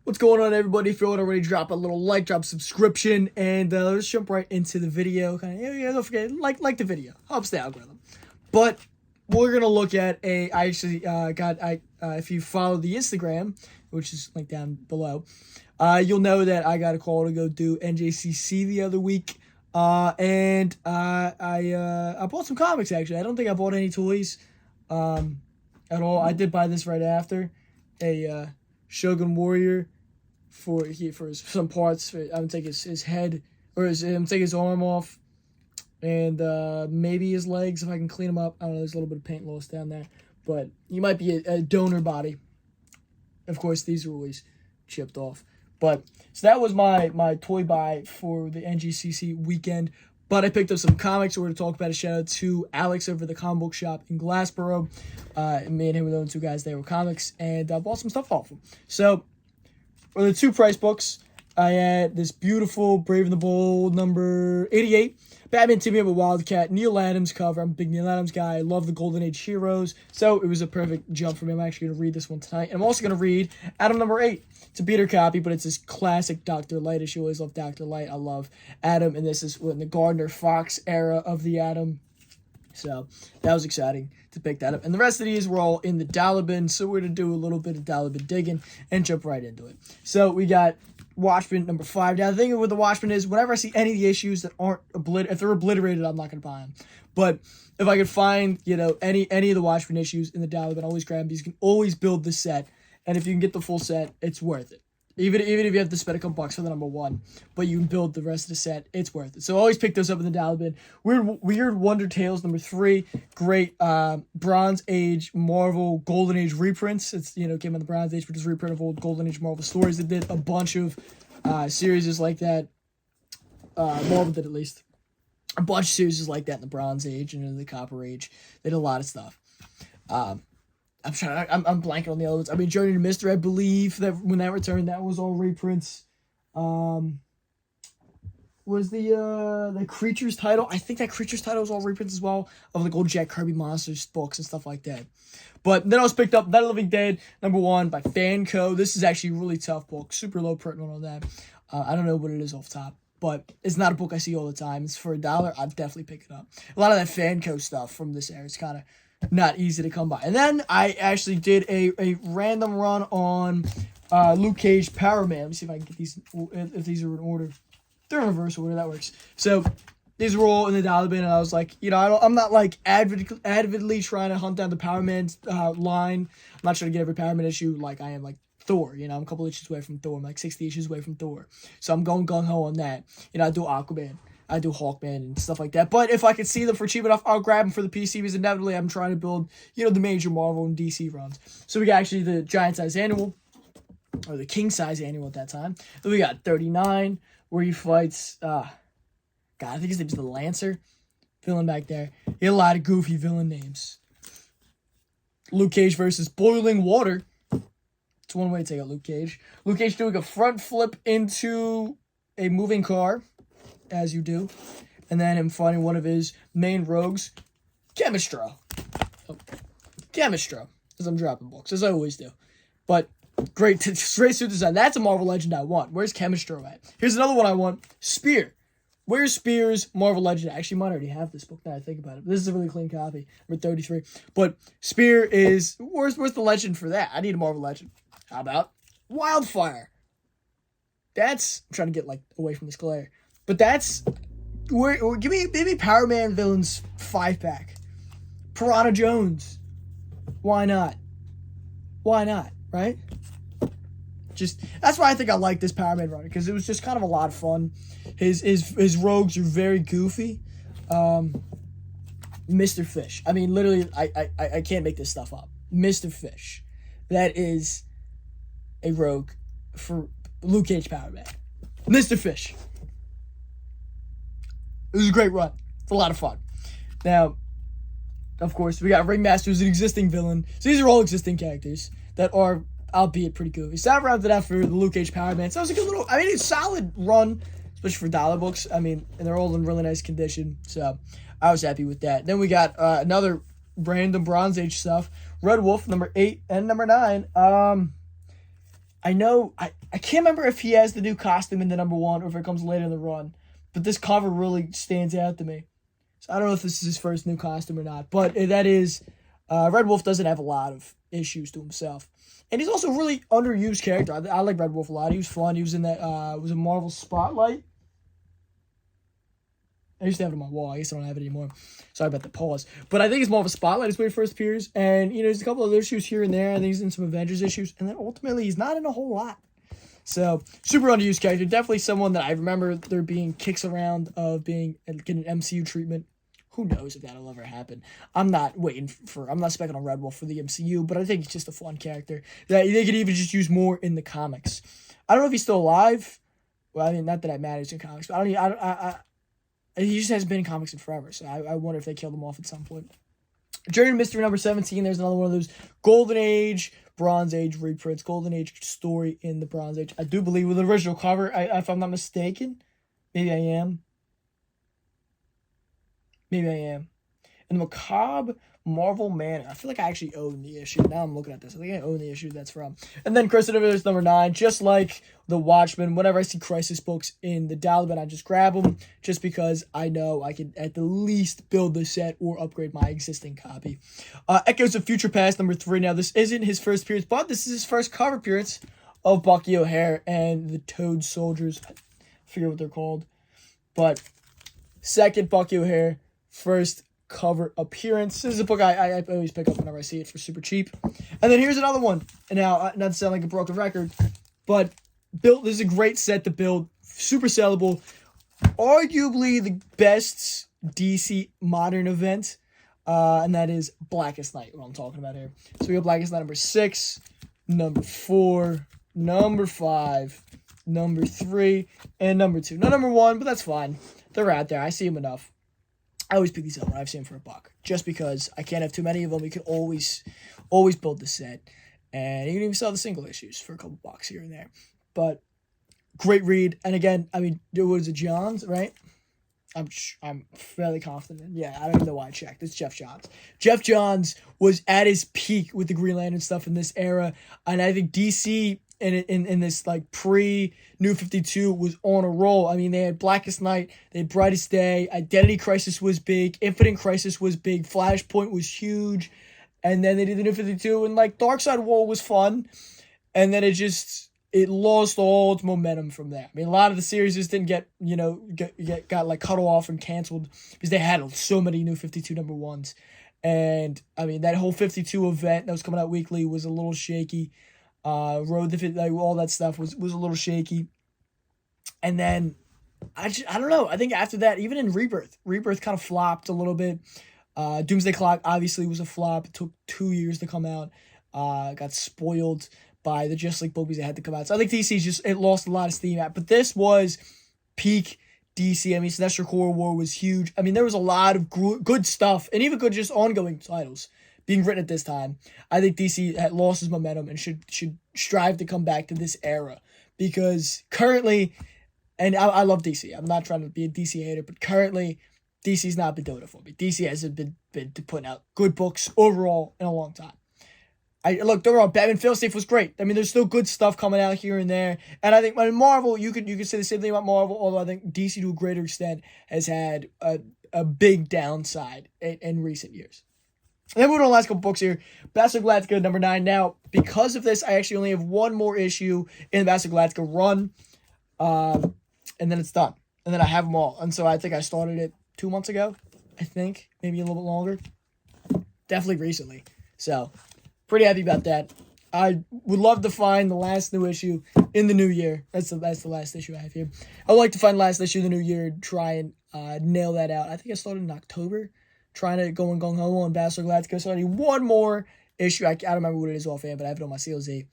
What's going on, everybody? If you haven't already, drop a little like, drop subscription, and let's jump right into the video. Don't forget, like the video. Helps the algorithm. But we're gonna look at I actually if you follow the Instagram, which is linked down below, you'll know that I got a call to go do NJCC the other week. And I bought some comics, actually. I don't think I bought any toys at all. I did buy this right after. A Shogun Warrior for some parts. I'm gonna take his head, or I'm gonna take his arm off, and maybe his legs if I can clean them up. I don't know, there's a little bit of paint loss down there, but he might be a donor body. Of course, these are always chipped off. But so that was my toy buy for the NGCC weekend. But I picked up some comics. We're going to talk about a shout out to Alex over at the comic book shop in Glassboro. Me and him were the only two guys there with comics, and I bought some stuff off him. So for the two price books, I had this beautiful Brave and the Bold number 88. Batman teaming up with Wildcat, Neil Adams cover. I'm a big Neil Adams guy. I love the Golden Age heroes. So it was a perfect jump for me. I'm actually going to read this one tonight. And I'm also going to read Adam number 8. It's a beater copy, but it's this classic Dr. Light issue. I always love Dr. Light. I love Adam, and this is in the Gardner-Fox era of the Adam. So that was exciting to pick that up. And the rest of these were all in the dollar bin, so we're going to do a little bit of dollar bin digging and jump right into it. So we got Watchmen number 5. Now, the thing with the Watchmen is whenever I see any of the issues that aren't if they're obliterated, I'm not going to buy them. But if I could find, any of the Watchmen issues in the dollar bin, always grab them. You can always build the set. And if you can get the full set, it's worth it. Even if you have to spend a couple bucks for the number 1, but you can build the rest of the set, it's worth it. So always pick those up in the dollar bin. Weird Wonder Tales number 3, great Bronze Age Marvel Golden Age reprints. It's came in the Bronze Age, but it's reprint of old Golden Age Marvel stories. They did a bunch of series like that. Marvel did, at least a bunch of series like that in the Bronze Age and in the Copper Age. They did a lot of stuff. I'm blanking on the other ones. I mean, Journey to Mystery, I believe that when that returned, that was all reprints. Was the Creatures title? I think that Creatures title was all reprints as well of like old Jack Kirby Monsters books and stuff like that. But then I was picked up Night of the Living Dead number 1 by Fanco. This is actually a really tough book, super low print on that. I don't know what it is off top, but it's not a book I see all the time. It's for $1. I'd definitely pick it up. A lot of that Fanco stuff from this era is kind of not easy to come by. And then I actually did a random run on Luke Cage Power Man. Let me see if I can get these, if these are in order. They're in reverse order, that works. So these were all in the dollar bin, and I was like, I'm not like avidly trying to hunt down the Power Man line. I'm not trying to get every Power Man issue like I am like Thor. I'm a couple issues away from Thor. I'm like 60 issues away from Thor. So I'm going gung-ho on that. I do Aquaman. I do Hawkman and stuff like that. But if I could see them for cheap enough, I'll grab them for the PC, because inevitably I'm trying to build, the major Marvel and DC runs. So we got actually the giant size annual, or the king size annual at that time. Then we got 39, where he fights, I think his name is the Lancer, villain back there. He had a lot of goofy villain names. Luke Cage versus Boiling Water. It's one way to take out Luke Cage. Luke Cage doing a front flip into a moving car, as you do, and then him fighting one of his main rogues, Chemistro, as I'm dropping books, as I always do. But great suit design. That's a Marvel Legend I want. Where's Chemistro at? Here's another one I want, Spear. Where's Spear's Marvel Legend? Actually, might already have this book now I think about it. This is a really clean copy, number 33. But Spear is, where's the legend for that? I need a Marvel Legend. How about Wildfire? I'm trying to get away from this glare. But that's give me maybe Power Man villains 5-pack. Piranha Jones. Why not? Right? That's why I think I like this Power Man run, because it was just kind of a lot of fun. His rogues are very goofy. Mr. Fish. I mean, literally, I can't make this stuff up. Mr. Fish. That is a rogue for Luke Cage Power Man. Mr. Fish. It was a great run. It's a lot of fun. Now, of course, we got Ringmaster, who's an existing villain. So these are all existing characters that are, albeit, pretty goofy. So I rounded out for the Luke Cage Power Man. So it was a good little, it's a solid run, especially for dollar books. And they're all in really nice condition. So I was happy with that. Then we got another random Bronze Age stuff. Red Wolf, number 8 and number 9. I know, I can't remember if he has the new costume in the #1 or if it comes later in the run, but this cover really stands out to me. So I don't know if this is his first new costume or not, but that is, Red Wolf doesn't have a lot of issues to himself. And he's also a really underused character. I like Red Wolf a lot. He was fun. He was in that, was a Marvel Spotlight. I used to have it on my wall. I guess I don't have it anymore. Sorry about the pause. But I think it's more of a Spotlight. It's where he first appears. And, there's a couple of issues here and there. I think he's in some Avengers issues. And then ultimately, he's not in a whole lot. So, super underused character. Definitely someone that I remember there being kicks around of getting an MCU treatment. Who knows if that'll ever happen. I'm not specking on Red Wolf for the MCU, but I think he's just a fun character that they could even just use more in the comics. I don't know if he's still alive. Well, I mean, not that it matters in comics, but he just hasn't been in comics in forever, so I wonder if they killed him off at some point. Journey to Mystery #17, there's another one of those Golden Age, Bronze Age reprints. Golden Age story in the Bronze Age. I do believe with the original cover, if I'm not mistaken. Maybe I am. And the Macabre Marvel Manor. I feel like I actually own the issue. Now I'm looking at this. I think I own the issue that's from. And then Crisis Innovators #9. Just like The Watchmen, whenever I see Crisis books in the dollar bin, I just grab them just because I know I can at the least build the set or upgrade my existing copy. Echoes of Future Past #3. Now, this isn't his first appearance, but this is his first cover appearance of Bucky O'Hare and the Toad Soldiers. I forget what they're called. But second Bucky O'Hare, first cover appearance. This is a book I always pick up whenever I see it for super cheap. And then here's another one. And now, not to sound like a broken record, but this is a great set to build. Super sellable. Arguably the best DC modern event. And that is Blackest Night, what I'm talking about here. So we got Blackest Night #6, #4, #5, #3, and #2. Not #1, but that's fine. They're out there. I see them enough. I always pick these up when I've seen them for $1. Just because I can't have too many of them. You can always build the set. And you can even sell the single issues for a couple bucks here and there. But great read. And again, I mean, it was a Johns, right? I'm fairly confident. Yeah, I don't even know why I checked. It's Jeff Johns. Jeff Johns was at his peak with the Green Lantern stuff in this era. And I think DC in this like pre-New 52 was on a roll. I mean, they had Blackest Night, they had Brightest Day, Identity Crisis was big, Infinite Crisis was big, Flashpoint was huge, and then they did the New 52, and like Darkseid War was fun, and then it lost all its momentum from there. I mean, a lot of the series just didn't got like cut off and canceled because they had so many New 52 #1s. And I mean, that whole 52 event that was coming out weekly was a little shaky. Road to like all that stuff was a little shaky. And then I don't know. I think after that, even in Rebirth kind of flopped a little bit. Doomsday Clock obviously was a flop. It took 2 years to come out. Got spoiled by the Just League books that had to come out. So I think DC it lost a lot of steam at. But this was peak DC. I mean, Sinestro Corps War was huge. I mean, there was a lot of good stuff and even good just ongoing titles being written at this time. I think DC had lost its momentum and should strive to come back to this era. Because currently, and I love DC. I'm not trying to be a DC hater, but currently, DC's not been doing it for me. DC hasn't been putting out good books overall in a long time. Don't get me wrong, Batman Failsafe was great. I mean, there's still good stuff coming out here and there. And I think Marvel, you could say the same thing about Marvel, although I think DC to a greater extent has had a big downside in recent years. And then moving on to the last couple books here. Battlestar Galactica #9. Now, because of this, I actually only have one more issue in the Battlestar Galactica run. And then it's done. And then I have them all. And so I think I started it 2 months ago. I think. Maybe a little bit longer. Definitely recently. So, pretty happy about that. I would love to find the last new issue in the new year. That's the last issue I have here. I would like to find the last issue in the new year and try and nail that out. I think I started in October. Trying to go and gung-ho on Battlestar Galactica. So I need one more issue. I don't remember what it is offhand, but I have it on my CLZ.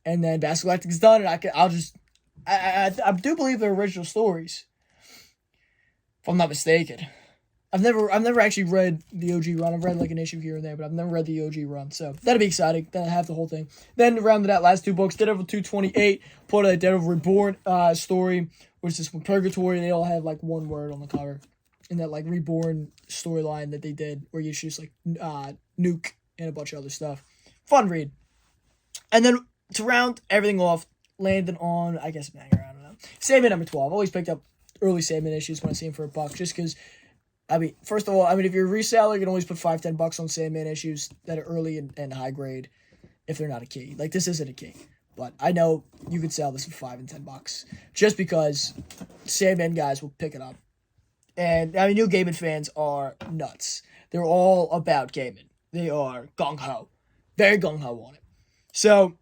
And then Battlestar Galactica's done, and I do believe they're original stories, if I'm not mistaken. I've never actually read the OG run. I've read like an issue here and there, but I've never read the OG run. So that'll be exciting. Then I have the whole thing. Then rounded out last two books, Daredevil 228, put a Daredevil Reborn story, which is from Purgatory. They all have like one word on the cover. In that like Reborn storyline that they did, where you choose like Nuke and a bunch of other stuff. Fun read. And then to round everything off, landing on, I guess, banger, I don't know. Sandman number 12. Always picked up early Sandman issues when I see them for $1, just because, I mean, first of all, I mean, if you're a reseller, you can always put $5-10 on Sandman issues that are early and high grade if they're not a key. Like, this isn't a key. But I know you could sell this for $5 and $10 just because Sandman guys will pick it up. And, I mean, new Gaiman fans are nuts. They're all about Gaiman. They are gung-ho. Very gung-ho on it. So,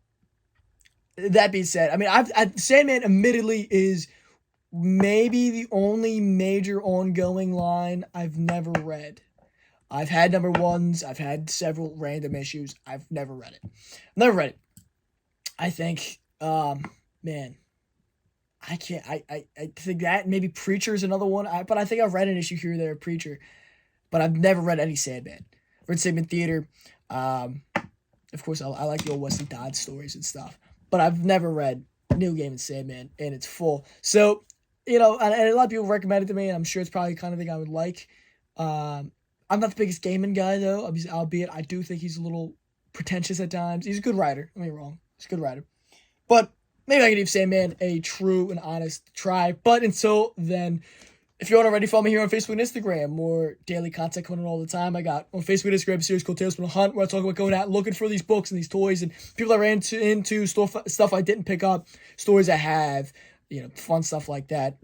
that being said, I mean, Sandman admittedly is maybe the only major ongoing line I've never read. I've had number ones. I've had several random issues. I've never read it. Never read it. I think, man, I can't, I think that maybe Preacher's another one, but I think I've read an issue here or there of Preacher, but I've never read any Sandman. Read Sandman Theater. Of course, I like the old Wesley Dodds stories and stuff, but I've never read New Gaiman Sandman in its full. So, you know, and a lot of people recommend it to me, and I'm sure it's probably the kind of thing I would like. I'm not the biggest Gaiman guy, though, albeit I do think he's a little pretentious at times. He's a good writer, don't get me wrong. He's a good writer. But maybe I can give Sandman a true and honest try. But until then, if you aren't already, follow me here on Facebook and Instagram. More daily content coming all the time. I got on Facebook and Instagram a series called Tales from the Hunt, where I talk about going out looking for these books and these toys and people that ran into stuff I didn't pick up, stories I have, you know, fun stuff like that.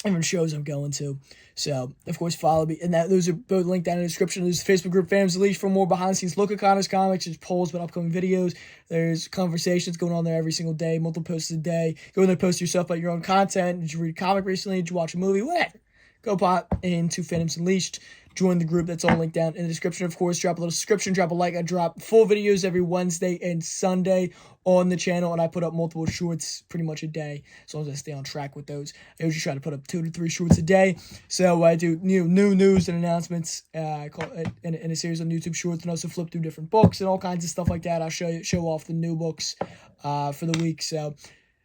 Different shows I'm going to. So, of course, follow me. And those are both linked down in the description. There's the Facebook group, Fandoms Unleashed, for more behind-the-scenes look at comics. There's polls about upcoming videos. There's conversations going on there every single day, multiple posts a day. Go in there, post yourself about your own content. Did you read a comic recently? Did you watch a movie? Whatever. Go pop into Fandoms Unleashed. Join the group. That's all linked down in the description. Of course, drop a little subscription, drop a like. I drop full videos every Wednesday and Sunday on the channel, and I put up multiple shorts pretty much a day, as long as I stay on track with those. I usually try to put up 2 to 3 shorts a day. So I do new news and announcements I call it in a series on YouTube Shorts, and also flip through different books and all kinds of stuff like that. I'll show off the new books for the week. So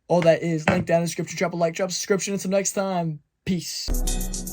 all that is linked down in the description. Drop a like, drop a subscription. Until next time, peace.